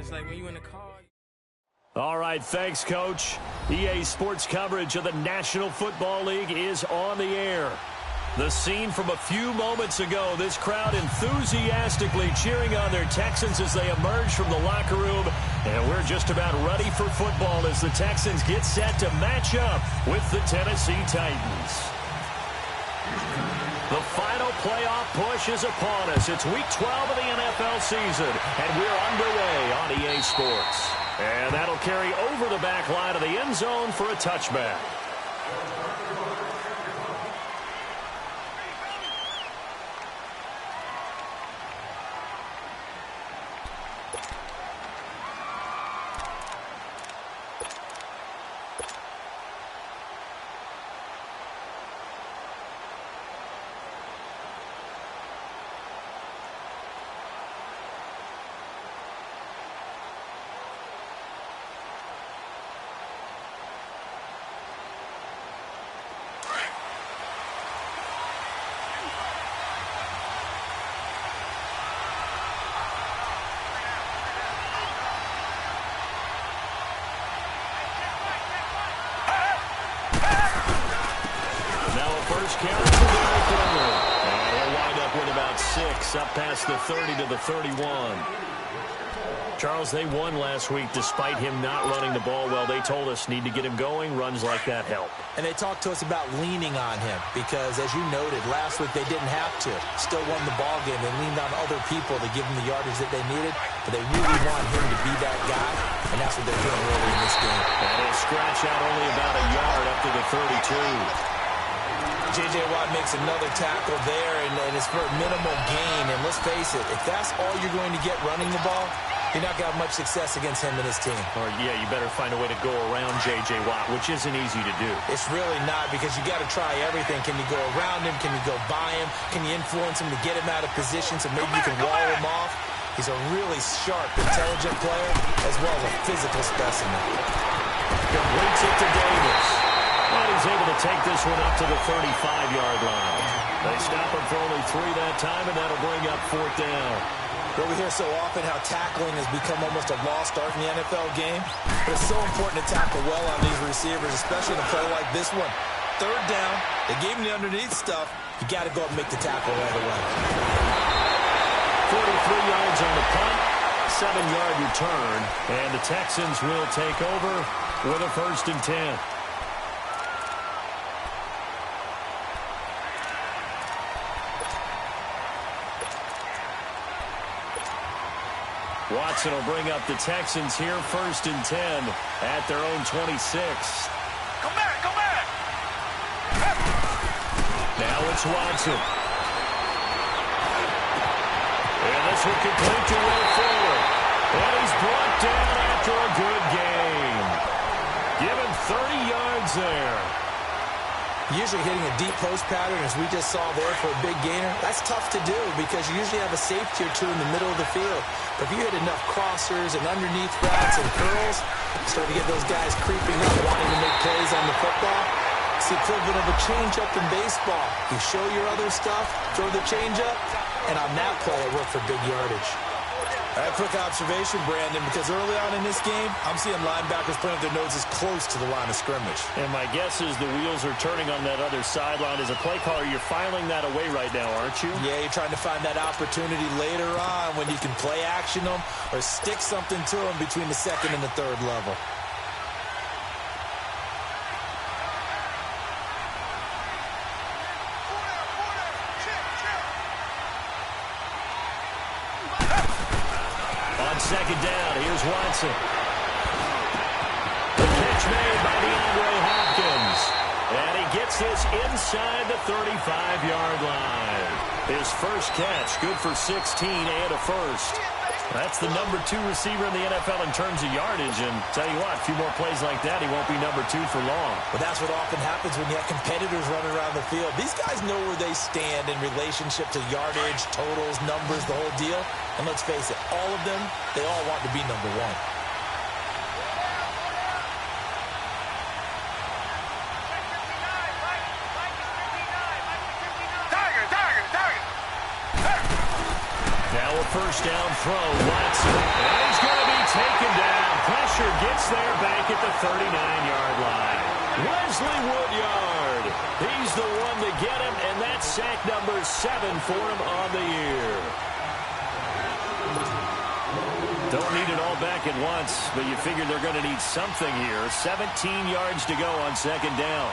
It's like when you in the car. All right, thanks, Coach. EA Sports coverage of the National Football League is on the air. The scene from a few moments ago, this crowd enthusiastically cheering on their Texans as they emerge from the locker room. And we're just about ready for football as the Texans get set to match up with the Tennessee Titans. The final playoff push is upon us. It's Week 12 of the NFL season, and we're underway on EA Sports. And that'll carry over the back line of the end zone for a touchback. Up past the 30 to the 31. Charles, they won last week despite him not running the ball well. They told us need to get him going. Runs like that help. And they talked to us about leaning on him because, as you noted, last week they didn't have to. Still won the ball game. They leaned on other people to give them the yardage that they needed, but they really want him to be that guy, and that's what they're doing early in this game. And he'll scratch out only about a yard up to the 32. J.J. Watt makes another tackle there, and it's for a minimal gain. And let's face it, if that's all you're going to get running the ball, you're not going to have much success against him and his team. Or, yeah, you better find a way to go around J.J. Watt, which isn't easy to do. It's really not, because you got to try everything. Can you go around him? Can you go by him? Can you influence him to get him out of position so maybe you can wall him off? He's a really sharp, intelligent player, as well as a physical specimen. Completes it to Davis. And he's able to take this one up to the 35-yard line. They stop him for only 3 that time, and that'll bring up 4th down. Well, we hear so often how tackling has become almost a lost art in the NFL game. But it's so important to tackle well on these receivers, especially in a play like this one. 3rd down, they gave him the underneath stuff. You got to go up and make the tackle right away. 43 yards on the punt, 7-yard return, and the Texans will take over with a 1st and 10. Watson will bring up the Texans here, 1st and 10 at their own 26. Go back, go back! Now it's Watson. And this will complete to Will Fuller. And he's brought down after a good game. Given 30 yards there. Usually hitting a deep post pattern, as we just saw there for a big gainer, that's tough to do because you usually have a safety or two in the middle of the field. But if you hit enough crossers and underneath routes and curls, start to get those guys creeping up, wanting to make plays on the football. It's the equivalent of a changeup in baseball. You show your other stuff, throw the changeup, and on that play, it worked for big yardage. A quick observation, Brandon, because early on in this game, I'm seeing linebackers putting their noses close to the line of scrimmage. And my guess is the wheels are turning on that other sideline. As a play caller, you're filing that away right now, aren't you? Yeah, you're trying to find that opportunity later on when you can play action them or stick something to them between the 2nd and the 3rd level. On 2nd down, here's Watson. The catch made by DeAndre Hopkins. And he gets this inside the 35-yard line. His first catch, good for 16 and a 1st. That's the number 2 receiver in the NFL in terms of yardage. And tell you what, a few more plays like that, he won't be number 2 for long. But that's what often happens when you have competitors running around the field. These guys know where they stand in relationship to yardage, totals, numbers, the whole deal. And let's face it, all of them, they all want to be number 1. Now a 1st down throw, Watson. And he's going to be pressure gets there back at the 39-yard line. Wesley Woodyard. He's the one to get him, and that's sack number 7 for him on the year. Don't need it all back at once, but you figure they're going to need something here. 17 yards to go on second down.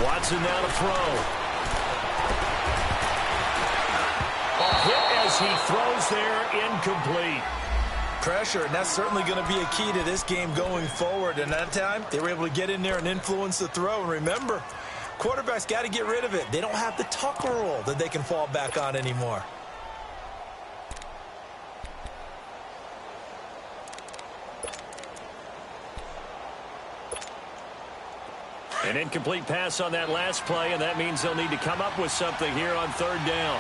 Watson now to throw. A hit as he throws there, incomplete. Pressure, and that's certainly going to be a key to this game going forward. And that time, they were able to get in there and influence the throw. And remember, quarterbacks got to get rid of it. They don't have the tucker roll that they can fall back on anymore. An incomplete pass on that last play, and that means they'll need to come up with something here on third down.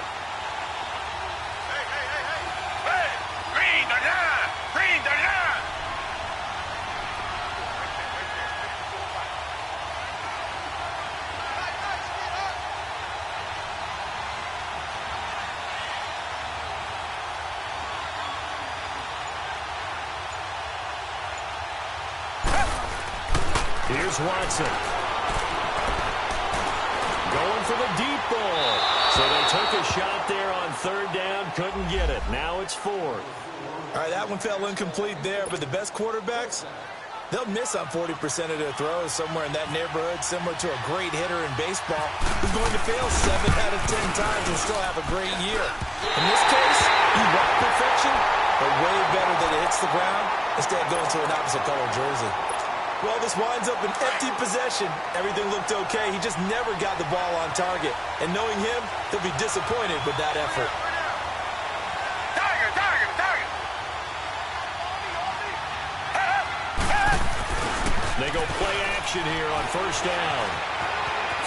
Here's Watson. Going for the deep ball. So they took a shot there on third down, couldn't get it. Now it's fourth. All right, that one fell incomplete there, but the best quarterbacks, they'll miss on 40% of their throws, somewhere in that neighborhood, similar to a great hitter in baseball who's going to fail 7 out of 10 times and still have a great year. In this case, you want perfection, but way better that it hits the ground instead of going to an opposite color jersey. Well, this winds up an empty possession. Everything looked okay. He just never got the ball on target. And knowing him, he'll be disappointed with that effort. They go play action here on first down.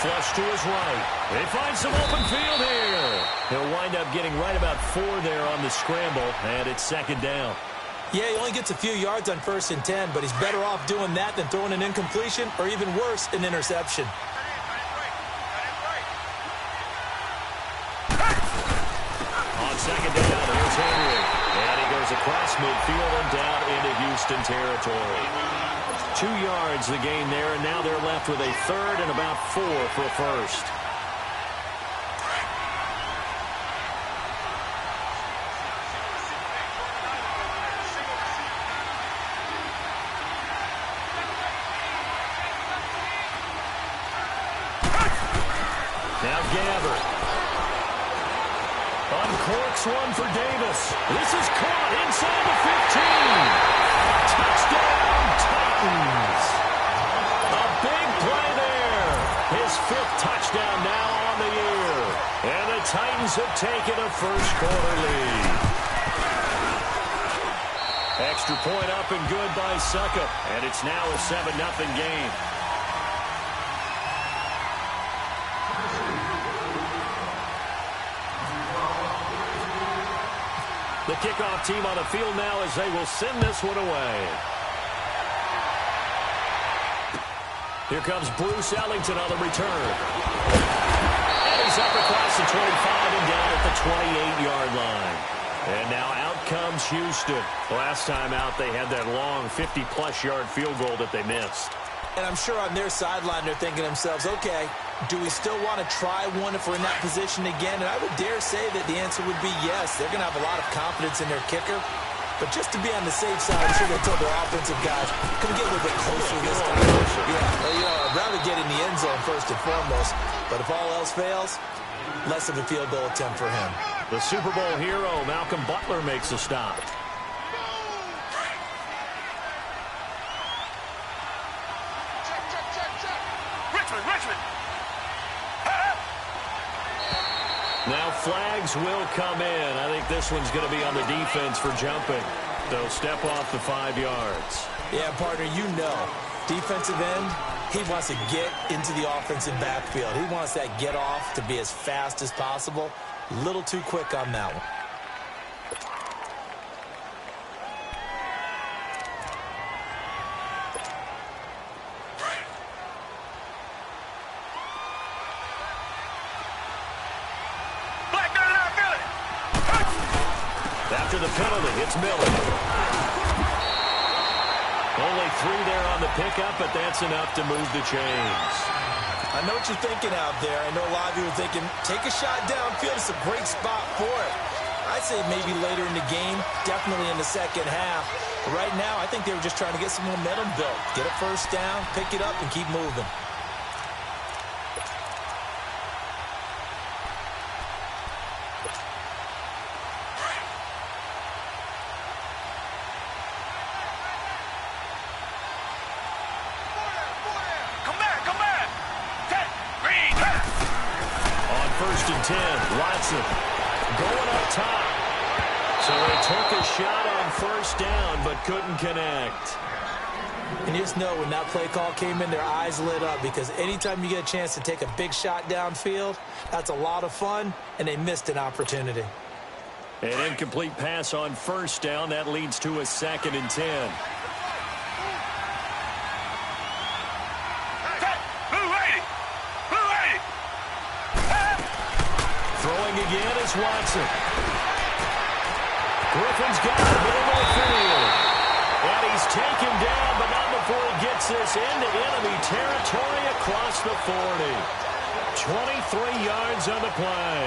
Flush to his right. They find some open field here. He'll wind up getting right about 4 there on the scramble, and it's second down. Yeah, he only gets a few yards on 1st and 10, but he's better off doing that than throwing an incompletion or even worse, an interception. On second down, here's Henry. And he goes across midfield and down into Houston territory. 2 yards the gain there, and now they're left with a third and about 4 for a first. Now Gabbert. Uncorks one for Davis. This is caught inside the 15. Touchdown, Titans. A big play there. His 5th touchdown now on the year. And the Titans have taken a first-quarter lead. Extra point up and good by Suckup. And it's now a 7-0 game. The kickoff team on the field now as they will send this one away. Here comes Bruce Ellington on the return. And he's up across the 25 and down at the 28-yard line. And now out comes Houston. Last time out, they had that long 50-plus yard field goal that they missed. And I'm sure on their sideline they're thinking to themselves, okay, do we still want to try one if we're in that position again? And I would dare say that the answer would be yes. They're going to have a lot of confidence in their kicker. But just to be on the safe side, I'm sure they'll tell their offensive guys, can we get a little bit closer this time? Yeah, I'd rather get in the end zone first and foremost. But if all else fails, less of a field goal attempt for him. The Super Bowl hero, Malcolm Butler, makes a stop. Richmond. Now flags will come in. I think this one's going to be on the defense for jumping. They'll step off the 5 yards. Yeah, partner, you know, defensive end, he wants to get into the offensive backfield. He wants that get off to be as fast as possible. A little too quick on that one. After the penalty, it's Miller. Only 3 there on the pickup, but that's enough to move the chains. I know what you're thinking out there. I know a lot of you are thinking, take a shot downfield. It's a great spot for it. I'd say maybe later in the game, definitely in the second half. But right now, I think they were just trying to get some momentum built. Get a first down, pick it up, and keep moving. On 1st and 10, Watson going up top. So they took a shot on 1st down, but couldn't connect. And you just know when that play call came in, their eyes lit up, because anytime you get a chance to take a big shot downfield, that's a lot of fun, and they missed an opportunity. An incomplete pass on 1st down. That leads to a 2nd and 10. Throwing again is Watson. Griffin's got it middle of the field. And he's taken down, but not before he gets this into enemy territory across the 40. 23 yards on the play.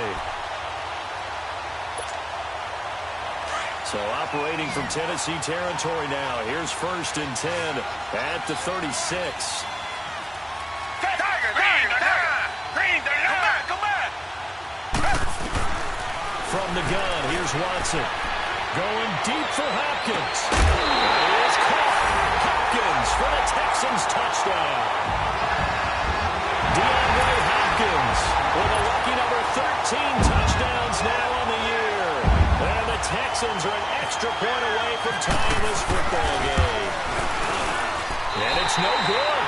So operating from Tennessee territory now. Here's 1st and 10 at the 36. From the gun, here's Watson. Going deep for Hopkins. It is caught. Hopkins for the Texans touchdown. DeAndre Hopkins with a lucky number 13 touchdowns now on the year. And the Texans are an extra point away from tying this football game. And it's no good.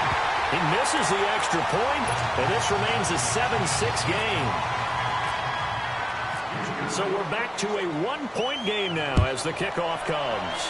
He misses the extra point, and this remains a 7-6 game. So we're back to a 1-point game now as the kickoff comes.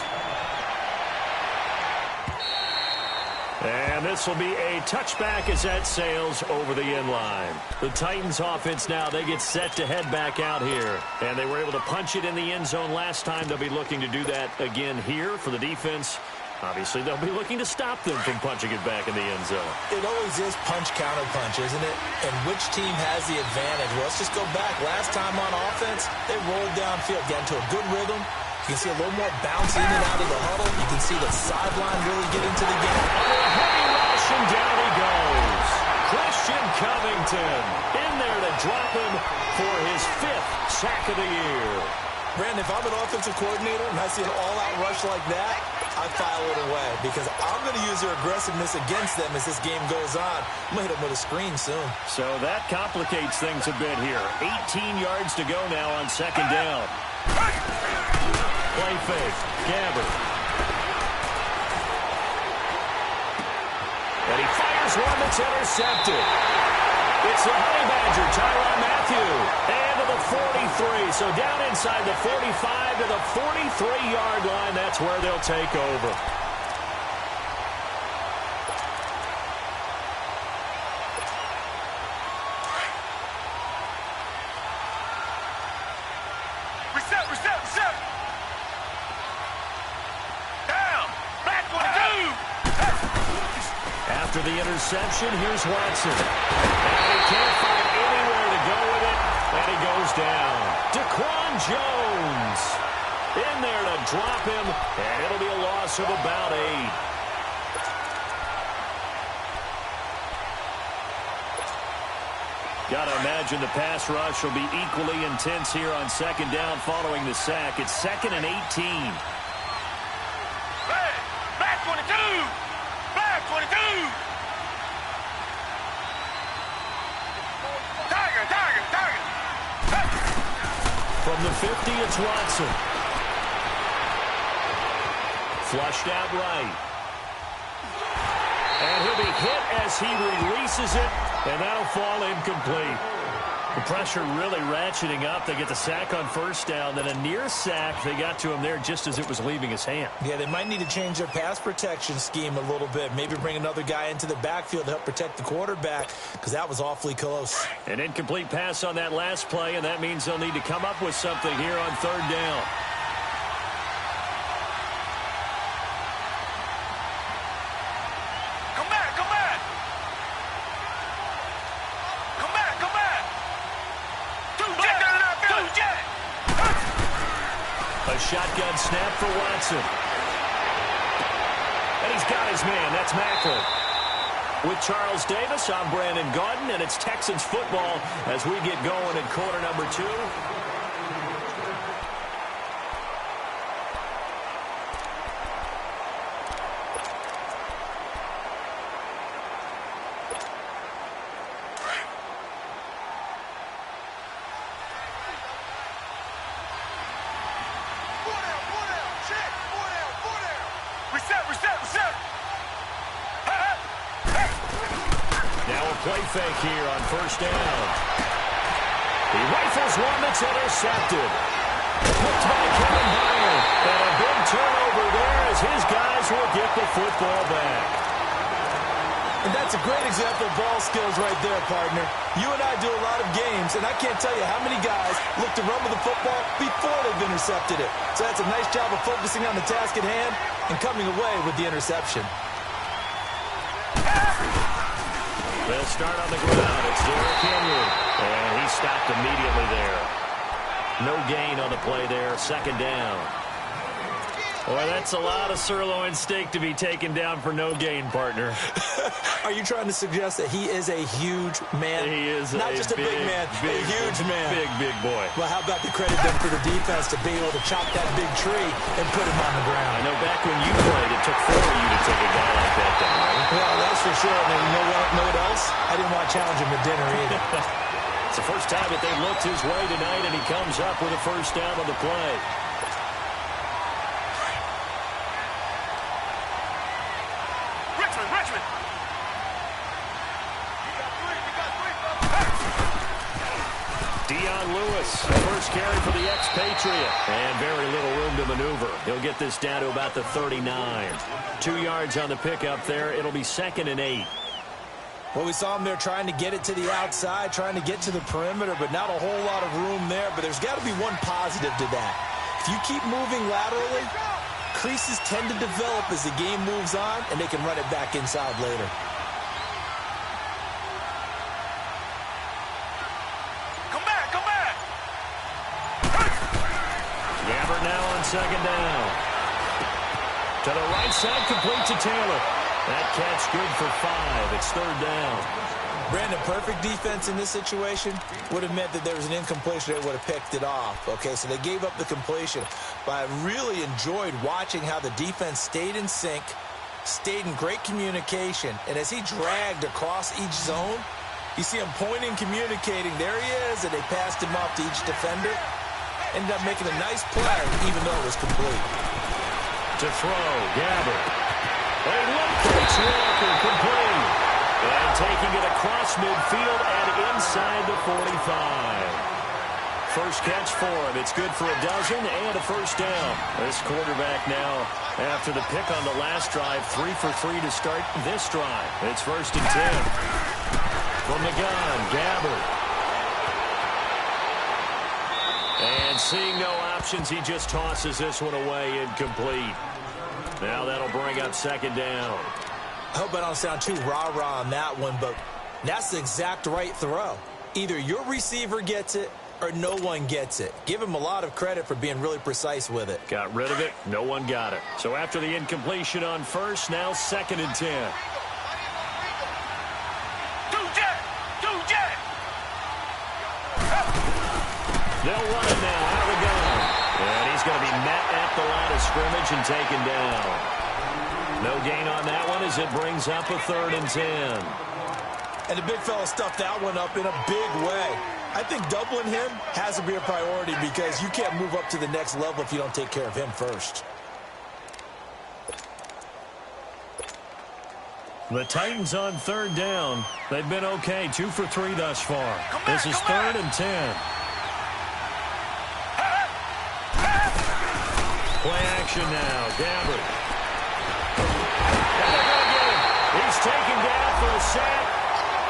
And this will be a touchback as that sails over the end line. The Titans offense now, they get set to head back out here. And they were able to punch it in the end zone last time. They'll be looking to do that again here for the defense. Obviously, they'll be looking to stop them from punching it back in the end zone. It always is punch-counter-punch, isn't it? And which team has the advantage? Well, let's just go back. Last time on offense, they rolled downfield, got into a good rhythm. You can see a little more bounce in and out of the huddle. You can see the sideline really get into the game. A heavy rush, and down he goes. Christian Covington in there to drop him for his 5th sack of the year. Brandon, if I'm an offensive coordinator and I see an all-out rush like that, I file it away because I'm going to use their aggressiveness against them as this game goes on. I'm going to hit them with a screen soon. So that complicates things a bit here. 18 yards to go now on 2nd down. Play fake. Gabbert. And he fires one that's intercepted. It's the Honey Badger, Tyrann Mathieu. And to the 43. So down inside the 45 to the 43-yard line. That's where they'll take over. Reset. Down. Back 1-2. After the interception, here's Watson. And he can't find anywhere to go with it, and he goes down. Daquan Jones in there to drop him, and it'll be a loss of about 8. Got to imagine the pass rush will be equally intense here on 2nd down following the sack. It's 2nd and 18. Back 22. Back 22. Tiger. From the 50, it's Watson. Flushed out right. And he'll be hit as he releases it, and that'll fall incomplete. The pressure really ratcheting up. They get the sack on 1st down, then a near sack. They got to him there just as it was leaving his hand. Yeah, they might need to change their pass protection scheme a little bit. Maybe bring another guy into the backfield to help protect the quarterback, because that was awfully close. An incomplete pass on that last play, and that means they'll need to come up with something here on 3rd down. shotgun snap for Watson. And he's got his man. That's Macklin. With Charles Davis, I'm Brandon Gaudin, and it's Texans football as we get going in quarter number 2. Play fake here on first down. He rifles one that's intercepted. Picked by Kevin Byard. And a big turnover there as his guys will get the football back. And that's a great example of ball skills right there, partner. You and I do a lot of games, and I can't tell you how many guys look to run with the football before they've intercepted it. So that's a nice job of focusing on the task at hand and coming away with the interception. They'll start on the ground. It's Derrick Henry. And he stopped immediately there. No gain on the play there. Second down. Boy, that's a lot of sirloin steak to be taken down for no gain, partner. Are you trying to suggest that he is a huge man? He is not just a big man, a huge man. Big boy. Well, how about the credit then for the defense to be able to chop that big tree and put him on the ground? I know back when you played, it took 4 of you to take a guy like that down, right? Well, that's for sure. And you know what else? I didn't want to challenge him at dinner either. It's the first time that they've looked his way tonight, and he comes up with a first down on the play. Richmond. Dion Lewis, first carry for the expatriate. And very little room to maneuver. He'll get this down to about the 39. 2 yards on the pickup there. It'll be 2nd and 8. Well, we saw him there trying to get it to the outside, trying to get to the perimeter, but not a whole lot of room there. But there's got to be one positive to that. If you keep moving laterally, creases tend to develop as the game moves on, and they can run it back inside later. Come back. Gabbert now on second down. To the right side, complete to Taylor. That catch good for 5. It's 3rd down. Brandon, perfect defense in this situation would have meant that there was an incompletion that would have picked it off. Okay, so they gave up the completion. But I really enjoyed watching how the defense stayed in sync, stayed in great communication, and as he dragged across each zone, you see him pointing, communicating. There he is, and they passed him off to each defender. Ended up making a nice play, even though it was complete. To throw, Gabbert. A look fakes Walker, complete. And taking it across midfield and inside the 45. First catch for him. It's good for a dozen and a first down. This quarterback now, after the pick on the last drive, 3 for 3 to start this drive. It's 1st and 10. From the gun, Gabbert. And seeing no options, he just tosses this one away incomplete. Now that'll bring up 2nd down. I hope I don't sound too rah-rah on that one, but that's the exact right throw. Either your receiver gets it or no one gets it. Give him a lot of credit for being really precise with it. Got rid of it. No one got it. So after the incompletion on first, now 2nd and 10. Two jet. They'll run it now out of the gun. And he's going to be met at the line of scrimmage and taken down. No gain on that one as it brings up a 3rd and 10. And the big fella stuffed that one up in a big way. I think doubling him has to be a priority because you can't move up to the next level if you don't take care of him first. The Titans on 3rd down. They've been okay. 2 for 3 thus far. This is 3rd and 10. Play action now. Gabbert. He's taken down for a sack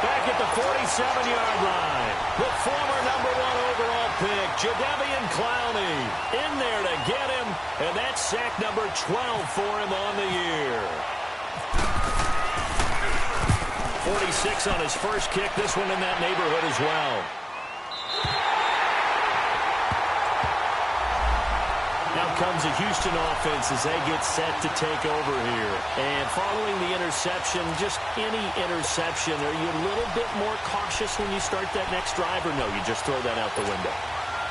back at the 47-yard line. The former #1 overall pick, Jadeveon Clowney, in there to get him, and that's sack number 12 for him on the year. 46 on his first kick, this one in that neighborhood as well. Now comes the Houston offense as they get set to take over here. And following the interception, just any interception, are you a little bit more cautious when you start that next drive, or no, you just throw that out the window?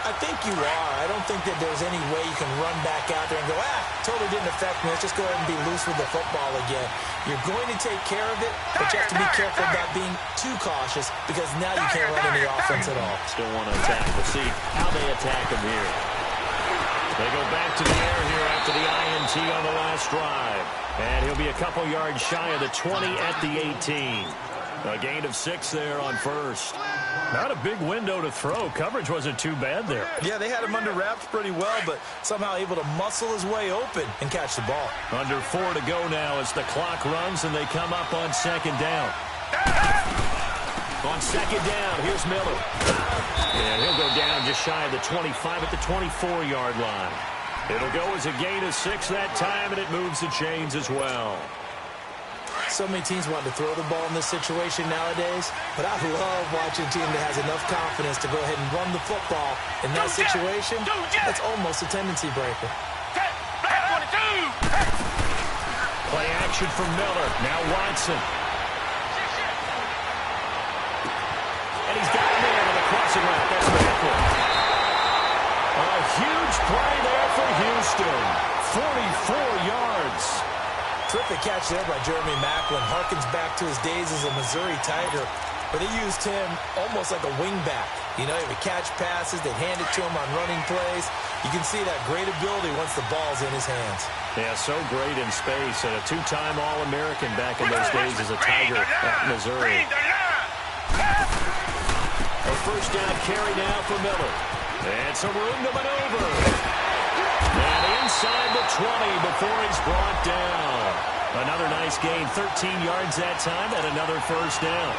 I think you are. I don't think that there's any way you can run back out there and go, totally didn't affect me. Let's just go ahead and be loose with the football again. You're going to take care of it, but you have to be careful about being too cautious because now you can't run any offense at all. Still want to attack. We'll see how they attack him here. They go back to the air here after the INT on the last drive. And he'll be a couple yards shy of the 20 at the 18. A gain of 6 there on first. Not a big window to throw. Coverage wasn't too bad there. Yeah, they had him under wraps pretty well, but somehow able to muscle his way open and catch the ball. Under 4 to go now as the clock runs and they come up on second down. On second down, here's Miller. And he'll go down just shy of the 25 at the 24-yard line. It'll go as a gain of 6 that time, and it moves the chains as well. So many teams want to throw the ball in this situation nowadays, but I love watching a team that has enough confidence to go ahead and run the football in that situation. That's almost a tendency breaker. Play action from Miller. Now Watson. And he's got him in on the crossing route. That's backward. A huge play there for Houston. 44 yards. Terrific catch there by Jeremy Maclin. Harkens back to his days as a Missouri Tiger, where they used him almost like a wingback. You know, he would catch passes, they'd hand it to him on running plays. You can see that great ability once the ball's in his hands. Yeah, so great in space, and a two-time All-American back in those days as a Tiger at Missouri. A first down carry now for Miller. And some room to maneuver. And inside the 20 before he's brought down. Another nice gain, 13 yards that time, and another first down.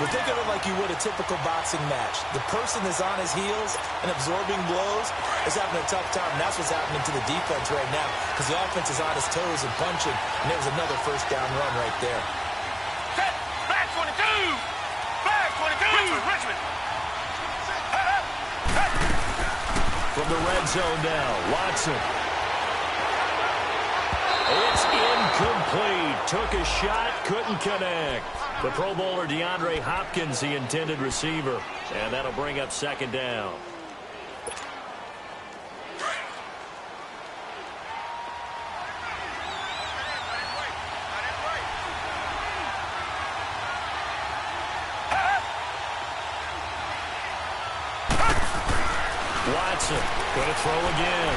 But think of it like you would a typical boxing match. The person is on his heels and absorbing blows is having a tough time. And that's what's happening to the defense right now because the offense is on his toes and punching. And there was another first down run right there. Black 22! Black 22! Richmond! From the red zone now, Watson. It's incomplete. Took a shot, couldn't connect. The Pro Bowler DeAndre Hopkins, the intended receiver. And that'll bring up second down. Watson, going to throw again.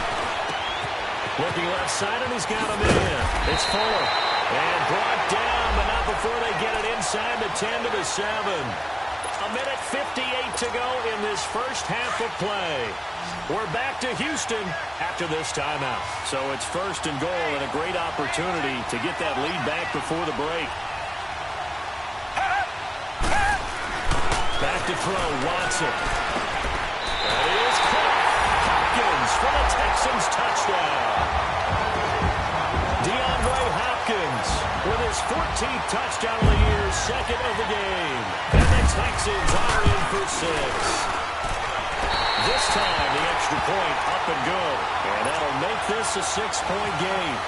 Looking left side, and he's got him in. It's Fuller. And brought down, but not before they get it inside the 10 to the 7. A minute 58 to go in this first half of play. We're back to Houston after this timeout. So it's first and goal and a great opportunity to get that lead back before the break. Back to throw, Watson. That is caught. Hopkins for the Texans touchdown. DeAndre Hopkins with his 14th touchdown of the year, second of the game. And the Texans are in for 6. This time, the extra point up and good. And that'll make this a 6-point game.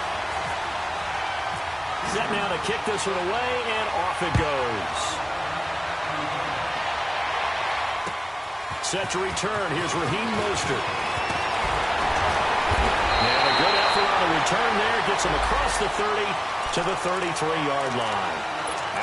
Set now to kick this one away, and off it goes. Set to return. Here's Raheem Mostert. And a good effort on the return there. Gets him across the 30 to the 33-yard line.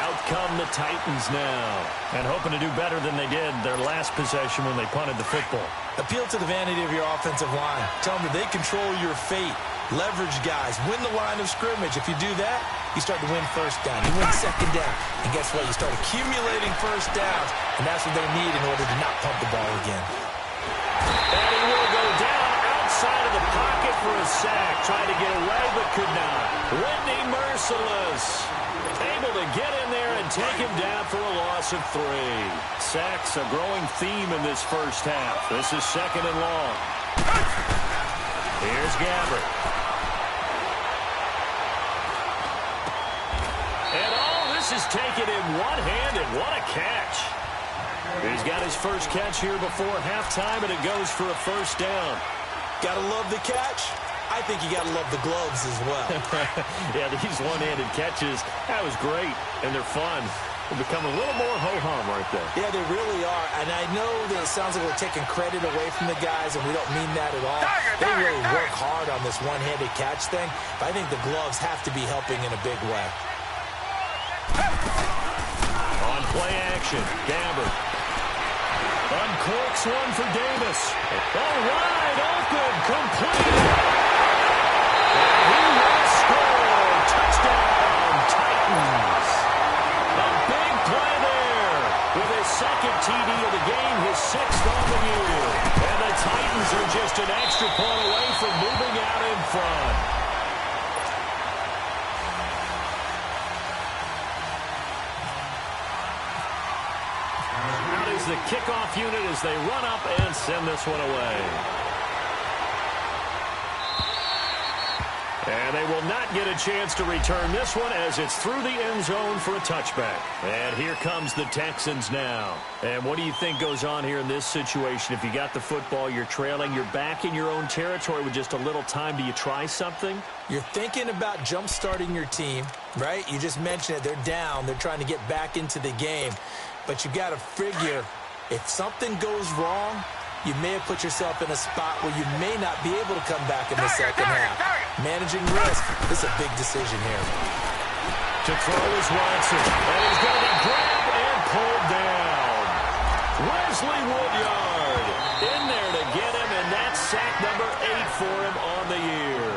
Out come the Titans now. And hoping to do better than they did their last possession when they punted the football. Appeal to the vanity of your offensive line. Tell them that they control your fate. Leverage guys. Win the line of scrimmage. If you do that, you start to win first down. You win second down. And guess what? You start accumulating first downs. And that's what they need in order to not pump the ball again. And he will go down outside of the pocket for a sack. Tried to get away, but could not. Whitney Merciless able to get in there and take him down for a loss of 3. Sacks a growing theme in this first half. This is second and long. Here's Gabbert. And all this is taken in one-handed. What a catch. He's got his first catch here before halftime, and it goes for a first down. Gotta love the catch. I think you got to love the gloves as well. Yeah, these one-handed catches, that was great, and they're fun. They're becoming a little more ho-hum right there. Yeah, they really are. And I know that it sounds like we're taking credit away from the guys, and we don't mean that at all. They really work hard on this one-handed catch thing, but I think the gloves have to be helping in a big way. On play action, Gabbert. Uncorks one for Davis. All right, open, complete. And he will score. Touchdown, Titans. A big play there with his second TD of the game, his sixth on the year. And the Titans are just an extra point away from moving out in front. Out is the kickoff unit as they run up and send this one away. And they will not get a chance to return this one as it's through the end zone for a touchback. And here comes the Texans now. And what do you think goes on here in this situation? If you got the football, you're trailing, you're back in your own territory with just a little time. Do you try something? You're thinking about jump-starting your team, right? You just mentioned it. They're down. They're trying to get back into the game. But you got to figure if something goes wrong, you may have put yourself in a spot where you may not be able to come back in the second half. Managing risk, this is a big decision here. To throw is Watson. And he's going to be grabbed and pulled down. Wesley Woodyard in there to get him, and that's sack number 8 for him on the year.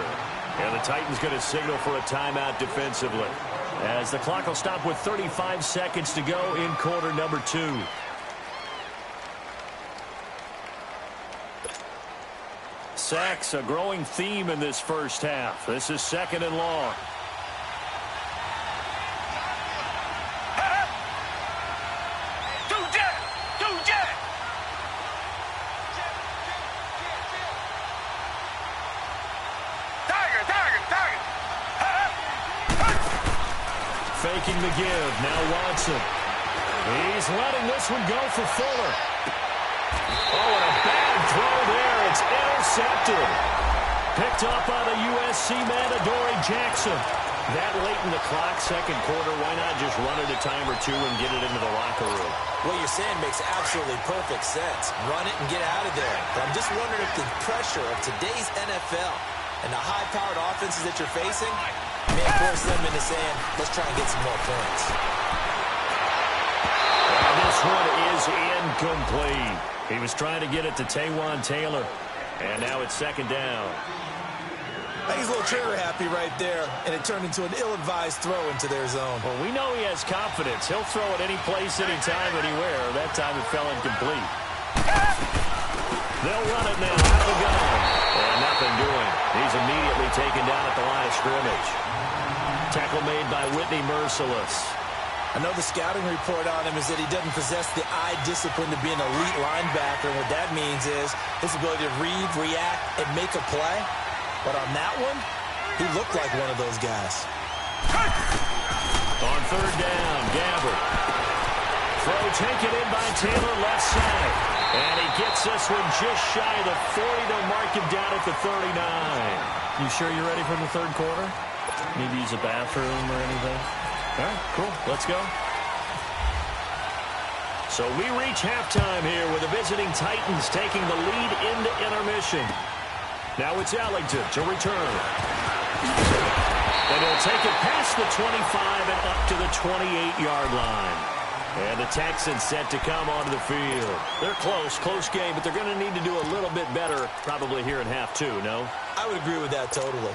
And the Titans going to signal for a timeout defensively, as the clock will stop with 35 seconds to go in quarter number 2. Sacks, a growing theme in this first half. This is second and long. Faking the give. Now Watson. He's letting this one go for Fuller. Oh, and a bad throw there. It's intercepted. Picked up by the USC man, Adoree Jackson. That late in the clock, second quarter, why not just run it a time or two and get it into the locker room? What you're saying makes absolutely perfect sense. Run it and get out of there. But I'm just wondering if the pressure of today's NFL and the high-powered offenses that you're facing may force them into saying, let's try and get some more points. And this one is incomplete. He was trying to get it to Taywan Taylor. And now it's second down. I think he's a little trigger happy right there, and it turned into an ill-advised throw into their zone. Well, we know he has confidence. He'll throw it any place, anytime, anywhere. That time it fell incomplete. They'll run it now out of the gun. And nothing doing. He's immediately taken down at the line of scrimmage. Tackle made by Whitney Merciless. I know the scouting report on him is that he doesn't possess the eye discipline to be an elite linebacker. And what that means is his ability to read, react, and make a play. But on that one, he looked like one of those guys. On third down, Gabbert. Throw taken in by Taylor left side. And he gets this one just shy of the 40. They'll mark him down at the 39. You sure you're ready for the third quarter? Need to use a bathroom or anything? All right, cool. Let's go. So we reach halftime here with the visiting Titans taking the lead into intermission. Now it's Ellington to return. And he'll take it past the 25 and up to the 28-yard line. And the Texans set to come onto the field. They're close game, but they're going to need to do a little bit better probably here in half two, no? I would agree with that totally.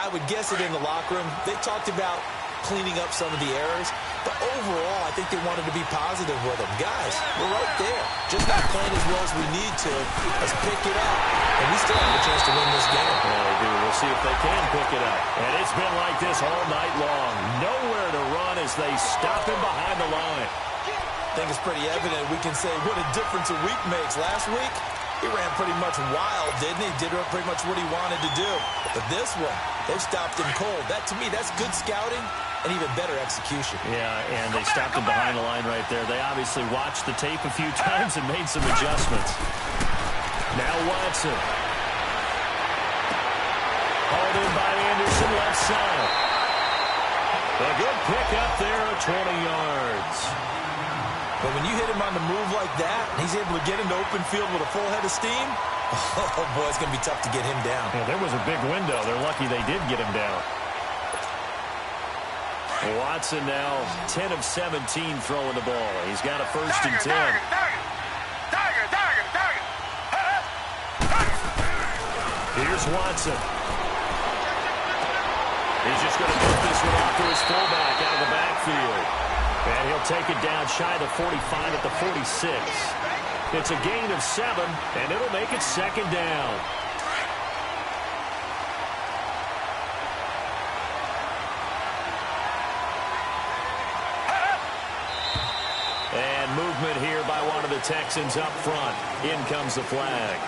I would guess it in the locker room. They talked about cleaning up some of the errors, but overall, I think they wanted to be positive with them. Guys, we're right there. Just not playing as well as we need to. Let's pick it up, and we still have a chance to win this game. Yeah, they do. We'll see if they can pick it up. And it's been like this all night long. Nowhere to run as they stop him behind the line. I think it's pretty evident. We can say what a difference a week makes. Last week, he ran pretty much wild, didn't he? Did pretty much what he wanted to do. But this one, they've stopped him cold. That, to me, that's good scouting and even better execution. Yeah, and they stopped him behind the line right there. They obviously watched the tape a few times and made some adjustments. Now Watson. left side. A good pick up there at 20 yards. But when you hit him on the move like that, and he's able to get into open field with a full head of steam, oh, boy, it's going to be tough to get him down. Yeah, there was a big window. They're lucky they did get him down. Watson now 10 of 17 throwing the ball. He's got a first and 10. Here's Watson. He's just going to put this one off to his fullback out of the backfield. And he'll take it down shy of the 45 at the 46. It's a gain of 7, and it'll make it second down. And movement here by one of the Texans up front. In comes the flag.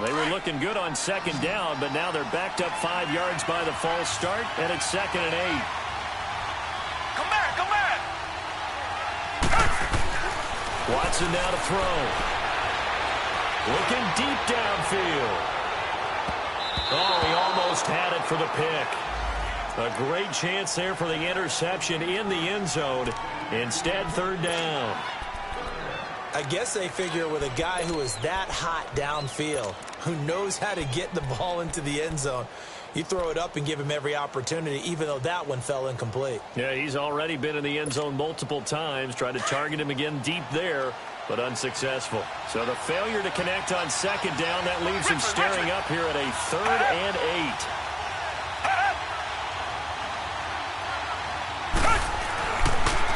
They were looking good on second down, but now they're backed up 5 yards by the false start, and it's 2nd and 8. Come back, come back. Watson now to throw. Looking deep downfield. Oh, he almost had it for the pick. A great chance there for the interception in the end zone. Instead, 3rd down. I guess they figure with a guy who is that hot downfield, who knows how to get the ball into the end zone, you throw it up and give him every opportunity, even though that one fell incomplete. Yeah, he's already been in the end zone multiple times. Tried to target him again deep there, but unsuccessful. So the failure to connect on second down, that leaves him staring up here at a 3rd and 8.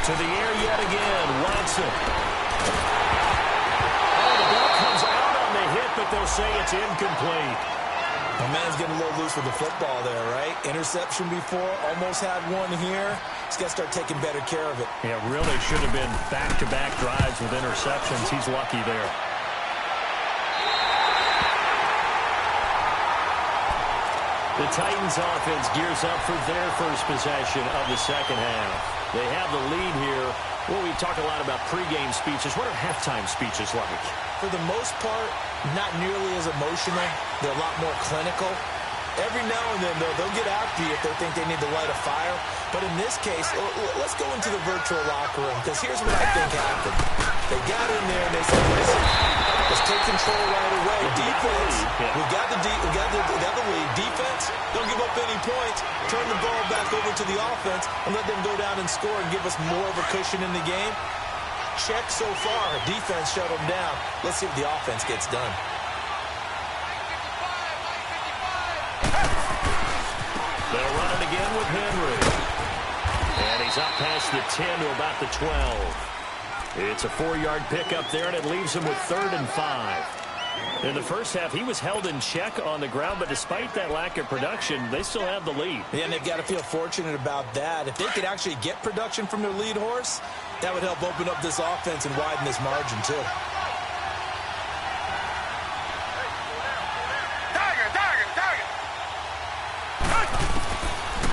To the air yet again, Watson. But they'll say it's incomplete. The man's getting a little loose with the football there, right? Interception before, almost had one here. He's got to start taking better care of it. Yeah, really should have been back-to-back drives with interceptions. He's lucky there. The Titans offense gears up for their first possession of the second half. They have the lead here. Well, we talk a lot about pregame speeches. What are halftime speeches like? For the most part, not nearly as emotional. They're a lot more clinical. Every now and then, though, they'll get after you if they think they need to light a fire. But in this case, let's go into the virtual locker room, because here's what I think happened. They got in there and they said, listen, let's take control right away. Defense, we got the lead. Defense, don't give up any points. Turn the ball back over to the offense and let them go down and score and give us more of a cushion in the game. Check so far. Defense shut them down. Let's see if the offense gets done. They'll run it again with Henry. And he's up past the 10 to about the 12. It's a 4-yard pickup there, and it leaves him with 3rd and 5. In the first half, he was held in check on the ground, but despite that lack of production, they still have the lead. Yeah, and they've got to feel fortunate about that. If they could actually get production from their lead horse, that would help open up this offense and widen this margin, too.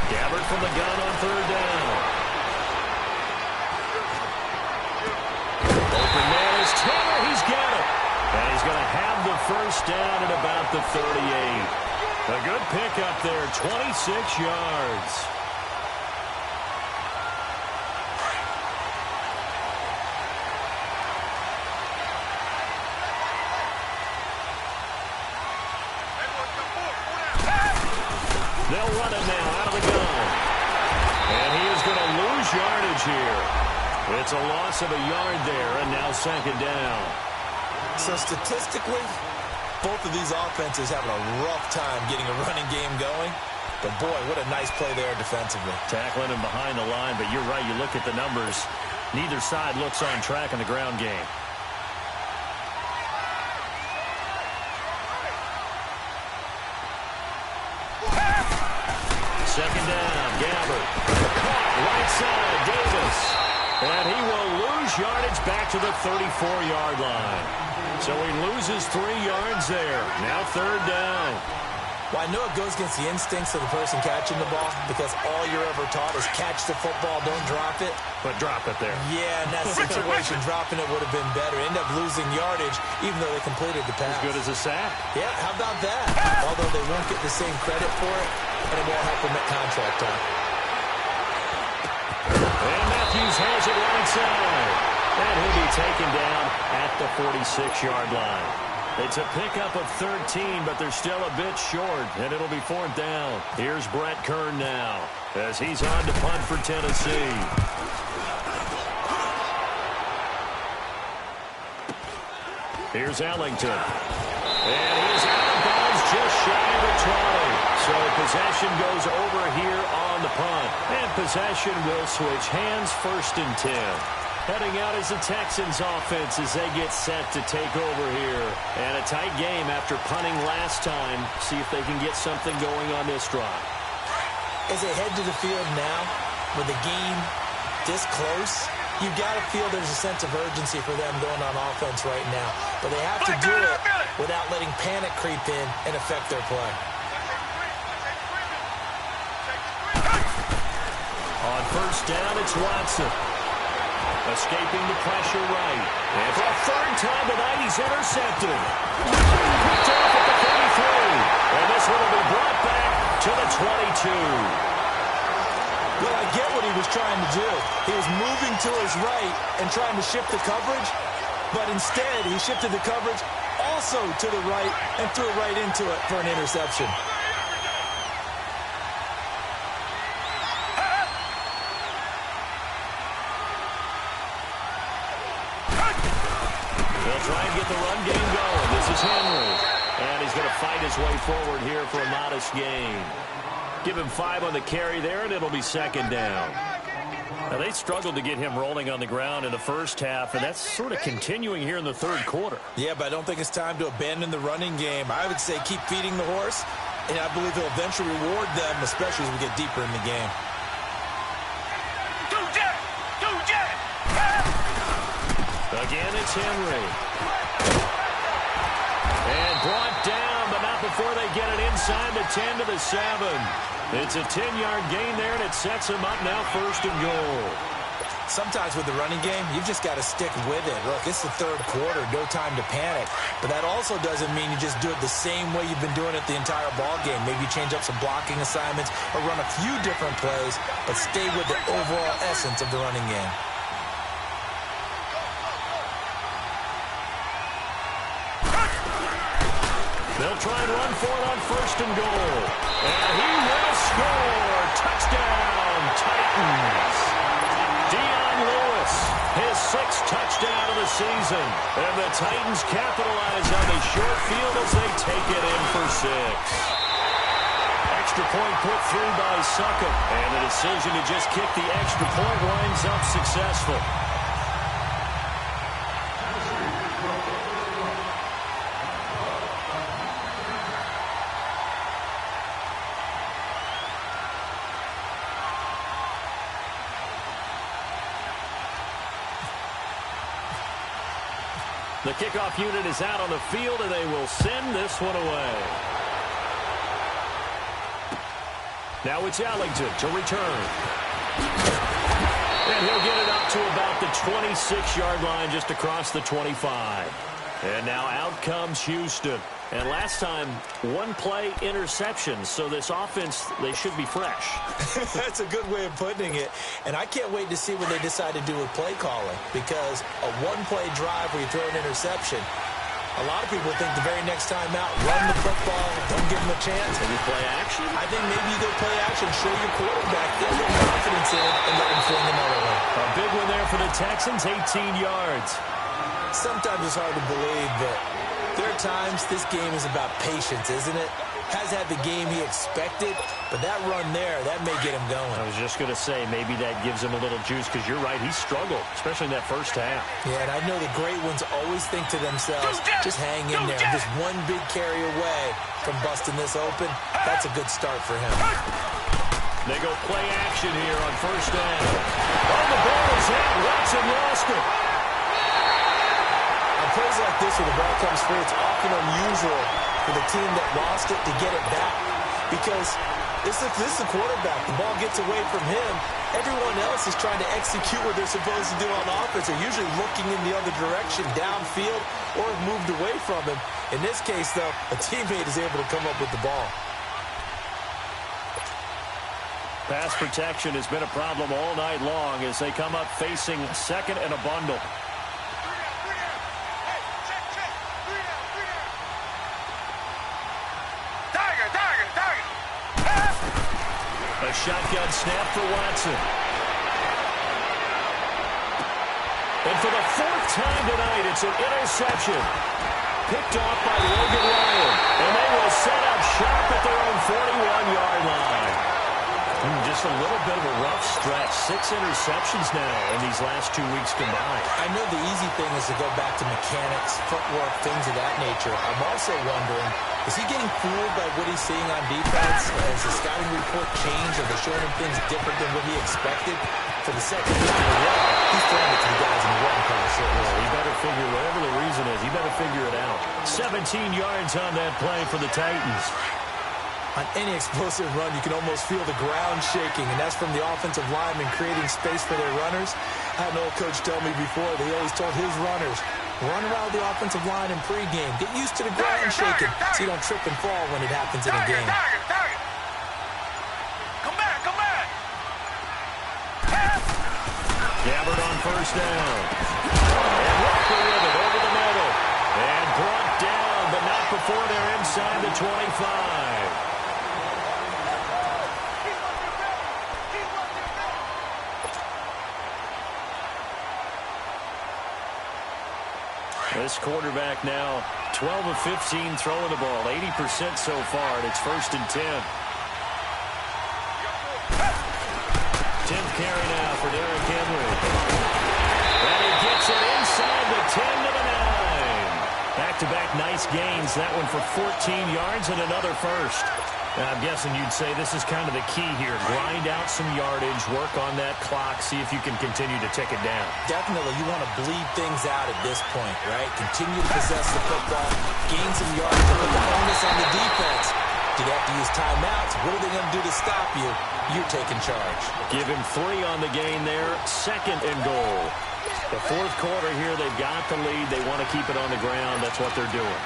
Gabbert from the gun on 3rd down. Open man is Taylor. He's got it. And he's going to have the first down at about the 38. A good pickup there, 26 yards. They'll run it now out of the gun. And he is going to lose yardage here. It's a loss of a yard there, and now 2nd down. So statistically, both of these offenses having a rough time getting a running game going. But, boy, what a nice play there defensively. Tackling him behind the line, but you're right. You look at the numbers. Neither side looks on track in the ground game. Second down, Gabbert. Caught right side, Davis. And he will lose yardage back to the 34-yard line. So he loses 3 yards there. Now 3rd down. Well, I know it goes against the instincts of the person catching the ball because all you're ever taught is catch the football, don't drop it. But drop it there. Yeah, in that situation, dropping it would have been better. End up losing yardage, even though they completed the pass. As good as a sack. Yeah, how about that? Although they won't get the same credit for it, and it won't help them at contract time. And Matthews has it right side. And he'll be taken down at the 46-yard line. It's a pickup of 13, but they're still a bit short, and it'll be 4th down. Here's Brett Kern now as he's on to punt for Tennessee. Here's Ellington. And he's out of bounds just shy of the 20. So possession goes over here on the punt. And possession will switch hands, 1st and 10. Heading out is the Texans offense as they get set to take over here. And a tight game after punting last time. See if they can get something going on this drive. As they head to the field now, with the game this close, you've got to feel there's a sense of urgency for them going on offense right now. But they have to do it without letting panic creep in and affect their play. On 1st down, it's Watson. Escaping the pressure right. And for a 3rd time tonight, he's intercepted. Picked off at the 33. And this one will be brought back to the 22. Well, I get what he was trying to do. He was moving to his right and trying to shift the coverage, but instead he shifted the coverage also to the right and threw right into it for an interception. They'll try and get the run game going. This is Henry. And he's going to fight his way forward here for a modest gain. Give him 5 on the carry there, and it'll be 2nd down. Now, they struggled to get him rolling on the ground in the first half, and that's sort of continuing here in the 3rd quarter. Yeah, but I don't think it's time to abandon the running game. I would say keep feeding the horse, and I believe he'll eventually reward them, especially as we get deeper in the game. Again, it's Henry. And brought down, but not before they get it inside the 10 to the 7. It's a 10-yard gain there, and it sets them up now 1st and goal. Sometimes with the running game, you've just got to stick with it. Look, it's the 3rd quarter, no time to panic. But that also doesn't mean you just do it the same way you've been doing it the entire ball game. Maybe change up some blocking assignments or run a few different plays, but stay with the overall essence of the running game. They'll try and run for it on 1st and goal. And he will score. Touchdown, Titans. Dion Lewis, his 6th touchdown of the season. And the Titans capitalize on the short field as they take it in for 6. Extra point put through by Succop. And the decision to just kick the extra point winds up successful. The kickoff unit is out on the field, and they will send this one away. Now it's Ellington to return. And he'll get it up to about the 26-yard line, just across the 25. And now out comes Houston. And last time, 1-play interception. So this offense, they should be fresh. That's a good way of putting it. And I can't wait to see what they decide to do with play calling. Because a 1-play drive where you throw an interception, a lot of people think the very next time out, run the football, don't give them a chance. Maybe play action? I think maybe you go play action, show your quarterback, they'll get confidence in it, and let them fling them all away. A big one there for the Texans, 18 yards. Sometimes it's hard to believe, but there are times this game is about patience, isn't it? Has had the game he expected, but that run there, that may get him going. I was just going to say, maybe that gives him a little juice, because you're right, he struggled, especially in that first half. Yeah, and I know the great ones always think to themselves, just hang in there. Just one big carry away from busting this open. That's a good start for him. They go play action here on 1st down. Oh, the ball is hit. Watson lost it. I'm plays like this where the ball comes free, it's often unusual for the team that lost it to get it back because this is the quarterback. The ball gets away from him. Everyone else is trying to execute what they're supposed to do on offense. They're usually looking in the other direction, downfield, or have moved away from him. In this case, though, a teammate is able to come up with the ball. Pass protection has been a problem all night long as they come up facing second and a bundle. A shotgun snap for Watson. And for the fourth time tonight, it's an interception. Picked off by Logan Ryan. And they will set up shop at their own 41-yard line. Just a little bit of a rough stretch. 6 interceptions now in these last 2 weeks combined. I know the easy thing is to go back to mechanics, footwork, things of that nature. I'm also wondering, is he getting fooled by what he's seeing on defense? Has the scouting report changed? Are they showing him things different than what he expected? For the second week in a row, he's throwing it to the guys in the one color shirt. Well, he better figure, whatever the reason is, he better figure it out. 17 yards on that play for the Titans. On any explosive run, you can almost feel the ground shaking, and that's from the offensive linemen creating space for their runners. I had an old coach tell me before, they always told his runners, run around the offensive line in pregame. Get used to the ground shaking so you don't trip and fall when it happens in a game. Come back, come back. Gabbard on first down. And Walker with it over the middle. And brought down, but not before they're inside the 25. This quarterback now 12 of 15 throwing the ball, 80% so far, and it's 1st and 10. 10th carry now for Derrick Henry. And he gets it inside the 10 to the 9. Back-to-back nice gains. That one for 14 yards and another first. Now, I'm guessing you'd say this is kind of the key here. Grind out some yardage, work on that clock, see if you can continue to tick it down. Definitely, you want to bleed things out at this point, right? Continue to possess the football, gain some yardage, and put the onus on the defense. Do they have to use timeouts? What are they going to do to stop you? You're taking charge. Give him 3 on the gain there, 2nd and goal. The 4th quarter here, they've got the lead. They want to keep it on the ground. That's what they're doing.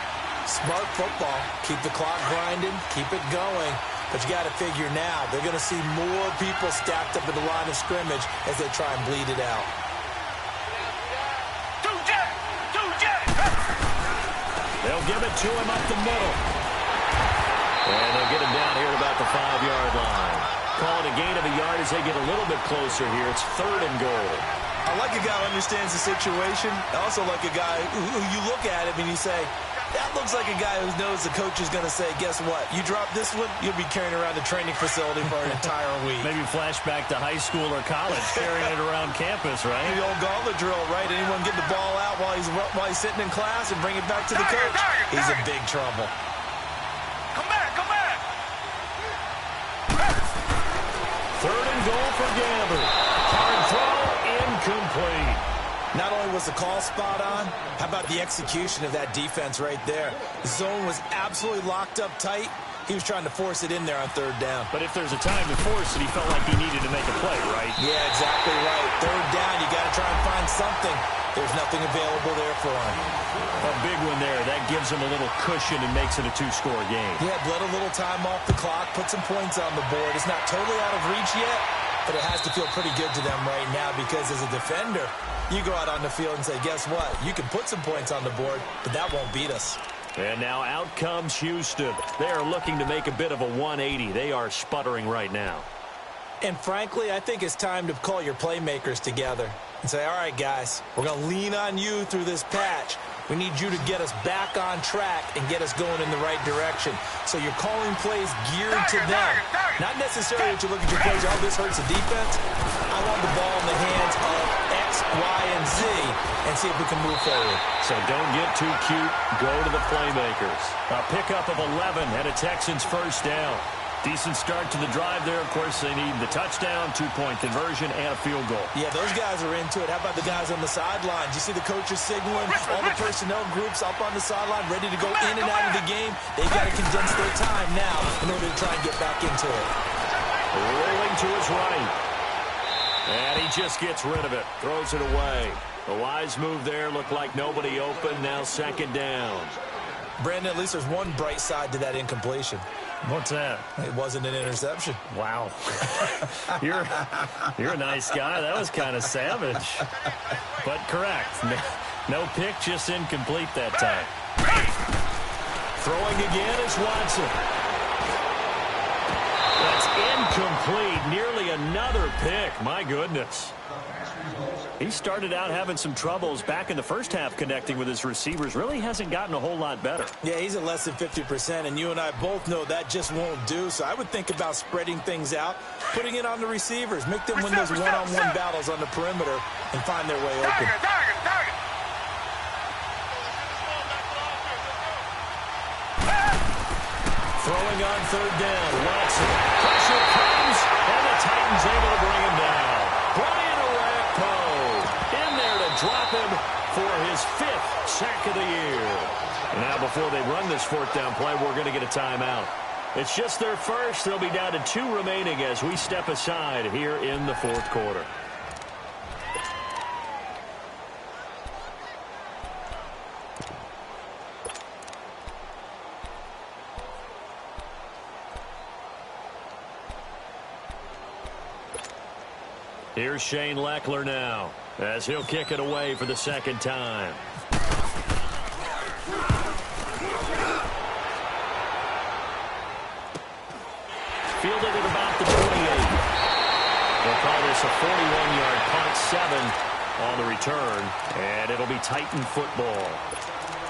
Smart football. Keep the clock grinding. Keep it going. But you got to figure now, they're going to see more people stacked up at the line of scrimmage as they try and bleed it out. They'll give it to him up the middle. And they'll get him down here at about the 5-yard line. Call it a gain of a yard as they get a little bit closer here. It's 3rd and goal. I like a guy who understands the situation. I also like a guy who you look at him and you say, that looks like a guy who knows the coach is going to say, guess what? You drop this one, you'll be carrying around the training facility for an entire week. Maybe flashback to high school or college, carrying it around campus, right? The old gauntlet drill, right? Anyone get the ball out while he's sitting in class and bring it back to the coach? He's in big trouble. Come back, come back. 3rd and goal for Gabbard. Hard throw, incomplete. Not only was the call spot on, how about the execution of that defense right there? The zone was absolutely locked up tight. He was trying to force it in there on 3rd down. But if there's a time to force it, he felt like he needed to make a play, right? Yeah, exactly right. 3rd down, you got to try and find something. There's nothing available there for him. A big one there. That gives him a little cushion and makes it a 2-score game. Yeah, bled a little time off the clock, put some points on the board. It's not totally out of reach yet, but it has to feel pretty good to them right now because as a defender, you go out on the field and say, guess what? You can put some points on the board, but that won't beat us. And now out comes Houston. They are looking to make a bit of a 180. They are sputtering right now. And frankly, I think it's time to call your playmakers together and say, all right, guys, we're going to lean on you through this patch. We need you to get us back on track and get us going in the right direction. So you're calling plays geared to them. Not necessarily that you look at your plays, oh, this hurts the defense. I want the ball in the hands of X, Y, and Z and see if we can move forward. So don't get too cute. Go to the playmakers. A pickup of 11 and a Texans 1st down. Decent start to the drive there. Of course, they need the touchdown, 2-point conversion, and a field goal. Yeah, those guys are into it. How about the guys on the sidelines? You see the coaches signaling, all the personnel groups up on the sideline, ready to go in and out of the game. They've got to condense their time now in order to try and get back into it. Rolling to his right. And he just gets rid of it. Throws it away. A wise move there. Looked like nobody open. Now second down. Brandon, at least there's one bright side to that incompletion. What's that? It wasn't an interception. Wow. You're a nice guy. That was kind of savage. But correct. No pick, just incomplete that time. Throwing again is Watson. That's incomplete. Nearly another pick. My goodness. He started out having some troubles back in the first half connecting with his receivers. Really hasn't gotten a whole lot better. Yeah, he's at less than 50%, and you and I both know that just won't do. So I would think about spreading things out, putting it on the receivers, make them win those one-on-one battles on the perimeter and find their way open. Target. Throwing on third down. Watson. Pressure comes, and the Titans able to bring him down. Brian Orakpo in there to drop him for his 5th sack of the year. And now before they run this 4th down play, we're going to get a timeout. It's just their first. They'll be down to 2 remaining as we step aside here in the 4th quarter. Here's Shane Leckler now as he'll kick it away for the 2nd time. Fielded at about the 28. They'll call this a 41-yard punt, 7 on the return, and it'll be Titan football.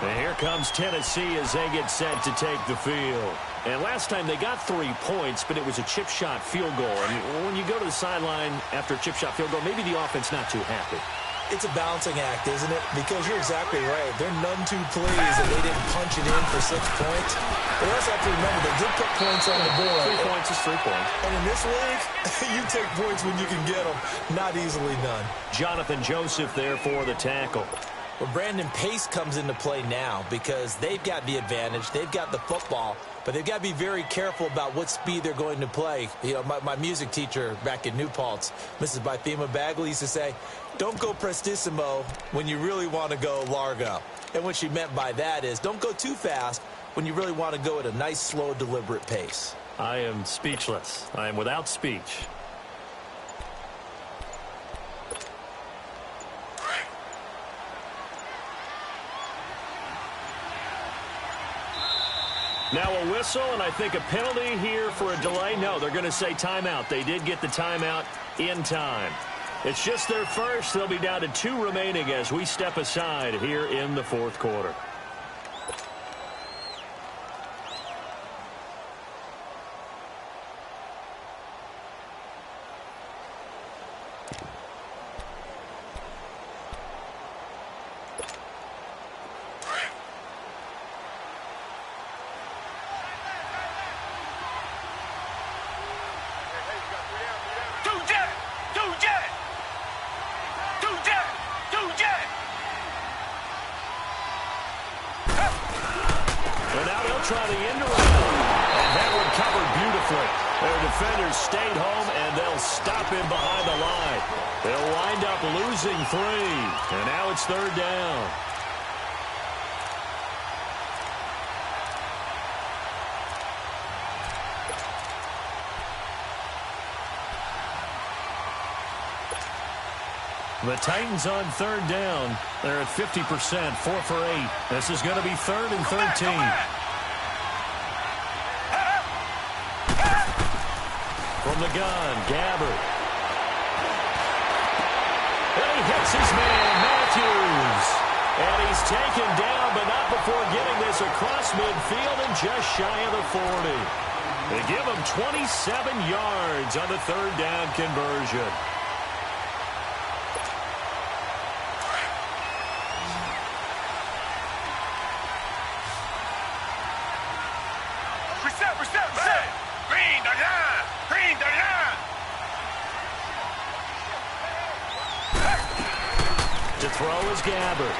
And here comes Tennessee as they get set to take the field. And last time they got 3 points, but it was a chip shot field goal. And when you go to the sideline after a chip shot field goal, maybe the offense not too happy. It's a balancing act, isn't it? Because you're exactly right. They're none too pleased that they didn't punch it in for 6 points. But you also have to remember, they did put points on the board. 3 points is 3 points. And in this league, you take points when you can get them. Not easily done. Jonathan Joseph there for the tackle. Well, Brandon, pace comes into play now because they've got the advantage. They've got the football, but they've got to be very careful about what speed they're going to play. You know, my music teacher back in New Paltz, Mrs. Bythema Bagley, used to say, don't go prestissimo when you really want to go largo. And what she meant by that is don't go too fast when you really want to go at a nice, slow, deliberate pace. I am speechless. I am without speech. Now a whistle, and I think a penalty here for a delay. No, they're going to say timeout. They did get the timeout in time. It's just their first. They'll be down to 2 remaining as we step aside here in the 4th quarter. Try the end around, and that one covered beautifully. Their defenders stayed home, and they'll stop him behind the line. They'll wind up losing 3, and now it's 3rd down. The Titans on 3rd down. They're at 50%, 4 for 8. This is going to be 3rd and 13. From the gun, Gabbard. And he hits his man, Matthews. And he's taken down, but not before getting this across midfield and just shy of the 40. They give him 27 yards on the 3rd down conversion. Reset. Green, To throw is Gabbert.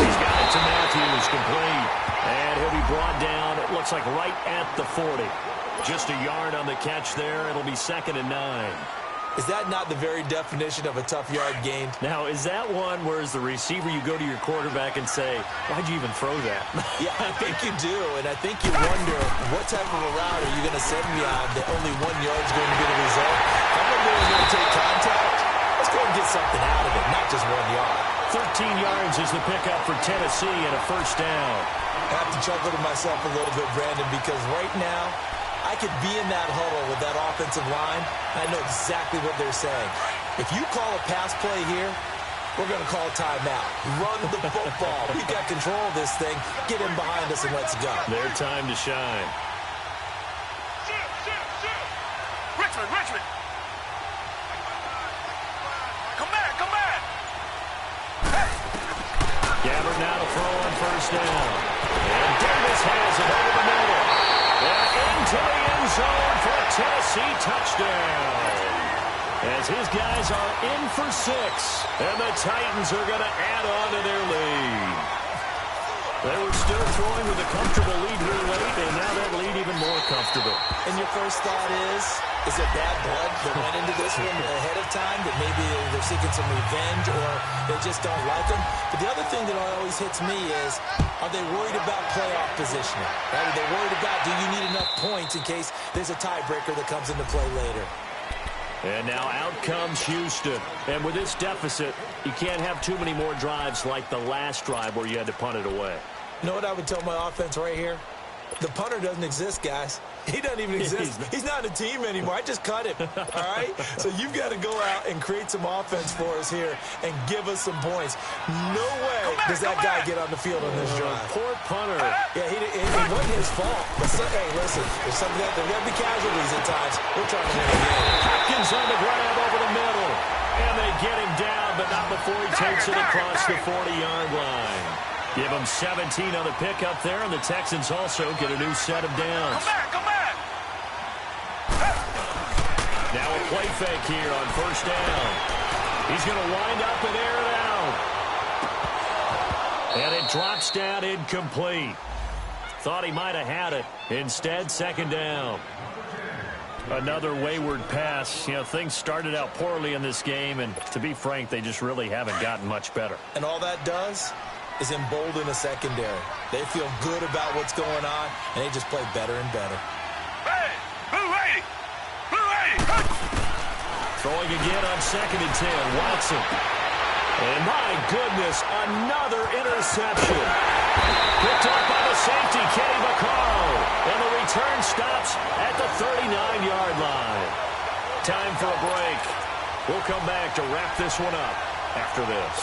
He's got it to Matthews, complete. And he'll be brought down, it looks like right at the 40. Just a yard on the catch there. It'll be 2nd and 9. Is that not the very definition of a tough yard gain? Now, is that one where as the receiver you go to your quarterback and say, why'd you even throw that? Yeah, I think you do, and I think you wonder what type of a route are you going to send me on that only 1 yard is going to be the result? I'm going to take contact. Let's go and get something out of it, not just 1 yard. 13 yards is the pickup for Tennessee and a first down. I have to chuckle to myself a little bit, Brandon, because right now, I could be in that huddle with that offensive line, and I know exactly what they're saying. If you call a pass play here, we're going to call a timeout. Run the football. We've got control of this thing. Get in behind us and let's go. Their time to shine. Richmond. Come back. Gabbert now to throw on first down. And Davis has it over the middle. And into the end zone for a Tennessee touchdown. As his guys are in for 6. And the Titans are going to add on to their lead. They were still throwing with a comfortable lead here late, and now that lead even more comfortable. And your first thought is it bad blood that went into this one ahead of time, that maybe they're seeking some revenge or they just don't like them? But the other thing that always hits me is, are they worried about playoff positioning? Right? Are they worried about, do you need enough points in case there's a tiebreaker that comes into play later? And now out comes Houston. And with this deficit, you can't have too many more drives like the last drive where you had to punt it away. You know what I would tell my offense right here? The punter doesn't exist, guys. He doesn't even exist. He's not a team anymore. I just cut him, all right? So you've got to go out and create some offense for us here and give us some points. No way does that guy get on the field on this drive. Poor punter. Yeah, it wasn't his fault. But hey, listen, there's something that there will be casualties at times. We're trying to win a game. Hopkins on the grab over the middle. And they get him down, but not before he takes it across the 40-yard line. Give them 17 on the pickup there, and the Texans also get a new set of downs. Come back. Now a play fake here on first down. He's going to wind up and air it out. And it drops down incomplete. Thought he might have had it. Instead, 2nd down. Another wayward pass. You know, things started out poorly in this game, and to be frank, they just really haven't gotten much better. And all that does is embolden a secondary. They feel good about what's going on, and they just play better and better. Hey, Blue 80. Throwing again on 2nd and 10. Watson. And my goodness, another interception. Picked up by the safety, Kenny Vaccaro. And the return stops at the 39-yard line. Time for a break. We'll come back to wrap this one up after this.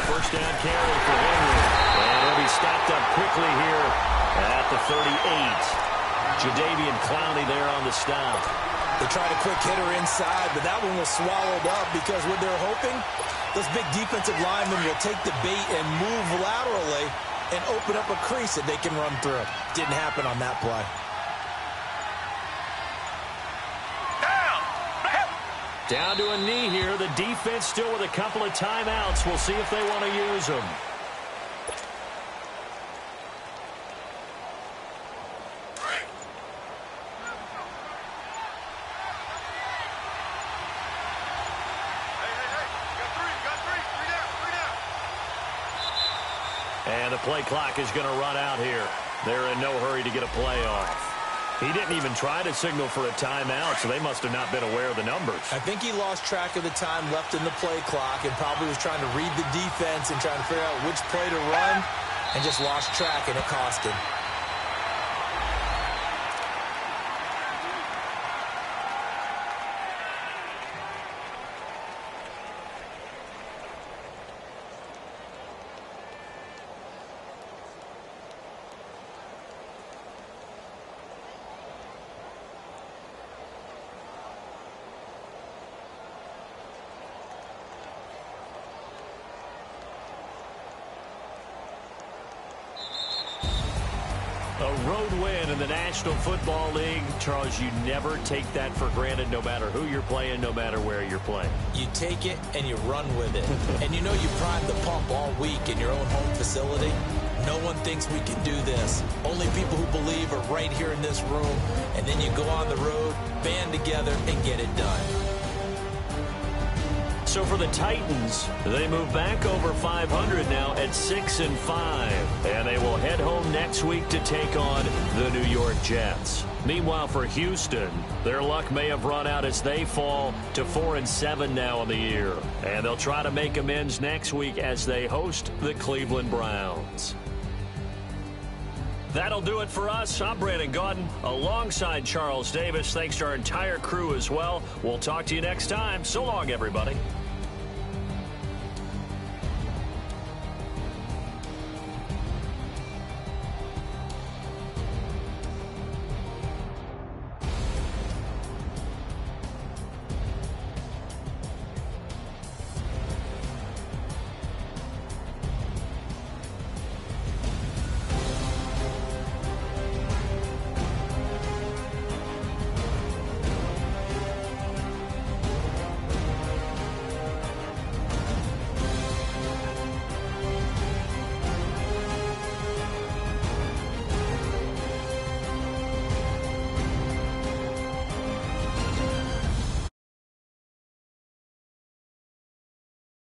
First down carry for Henry. And he'll be stopped up quickly here at the 38. Jadeveon Clowney there on the stop. They tried a quick hitter inside, but that one was swallowed up because what they're hoping, those big defensive linemen will take the bait and move laterally and open up a crease that they can run through. Didn't happen on that play. Down to a knee here. The defense still with a couple of timeouts. We'll see if they want to use them. And the play clock is going to run out here. They're in no hurry to get a play off. He didn't even try to signal for a timeout, so they must have not been aware of the numbers. I think he lost track of the time left in the play clock and probably was trying to read the defense and trying to figure out which play to run and just lost track, and it cost him. A road win in the National Football League. Charles, you never take that for granted no matter who you're playing, no matter where you're playing. You take it and you run with it. And you know you primed the pump all week in your own home facility. No one thinks we can do this. Only people who believe are right here in this room. And then you go on the road, band together, and get it done. So for the Titans, they move back over 500 now at 6-5. And they will head home next week to take on the New York Jets. Meanwhile, for Houston, their luck may have run out as they fall to 4-7 now in the year. And they'll try to make amends next week as they host the Cleveland Browns. That'll do it for us. I'm Brandon Gaudin alongside Charles Davis. Thanks to our entire crew as well. We'll talk to you next time. So long, everybody.